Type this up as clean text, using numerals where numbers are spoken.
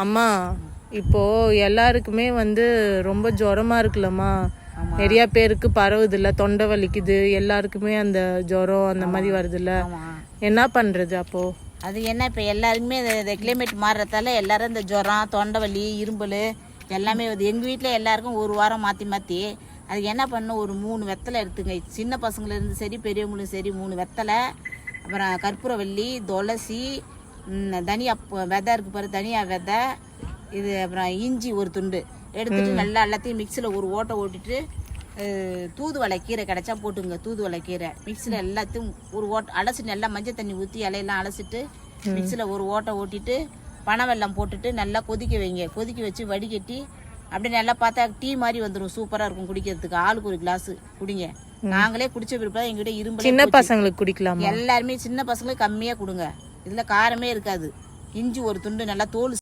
அம்மா இப்போ எல்லாருக்குமே வந்து ரொம்ப ஜுரமா இருக்குல்லம்மா. நிறைய பேருக்கு பரவுது இல்ல, தொண்டை வலிக்குது, எல்லாருக்குமே அந்த ஜுரம் அந்த மாதிரி வருது இல்ல, என்ன பண்றது அப்போ? அது என்ன இப்போ எல்லாருக்குமே இந்த கிளைமேட் மாறுறதால எல்லாரும் இந்த ஜுரம், தொண்டை வலி, இரும்பல் எல்லாமே வருது. எங்கள் வீட்டில் எல்லாருக்கும் ஒரு வாரம் மாற்றி மாற்றி அதுக்கு என்ன பண்ணணும், ஒரு 3 வெத்தலை எடுத்துங்க. சின்ன பசங்களும் சரி பெரியவங்களும் சரி 3 வெத்தலை, அப்புறம் கற்பூரவள்ளி, துளசி, தனியா விதை இருக்குது பாரு, தனியா விதை இது, அப்புறம் இஞ்சி ஒரு துண்டு எடுத்துட்டு நல்லா எல்லாத்தையும் மிக்சியில் ஒரு ஓட்டை ஓட்டிட்டு தூதுவளை கீரை கிடைச்சா போட்டுங்க. தூதுவளை கீரை மிக்சியில் எல்லாத்தையும் ஒரு ஓட்டை அலசிட்டு நல்லா மஞ்சள் தண்ணி ஊற்றி இலையெல்லாம் அலசிட்டு மிக்சியில் ஒரு ஓட்டை ஓட்டிட்டு பனை வெல்லம் போட்டுட்டு நல்லா கொதிக்க வைங்க. கொதிக்க வச்சு வடிகட்டி அப்படியே நல்லா பார்த்தா டீ மாதிரி வந்துடும். சூப்பராக இருக்கும் குடிக்கிறதுக்கு. ஆளுக்கு ஒரு கிளாஸ் குடிங்க. நாங்களே குடிச்ச பிறகு எங்கிட்ட இரும்பு. சின்ன பசங்களுக்கு குடிக்கலாம். எல்லாருமே சின்ன பசங்களுக்கு கம்மியாக கொடுங்க. இதில் காரமே இருக்காது. இஞ்சி ஒரு துண்டு நல்லா தோல்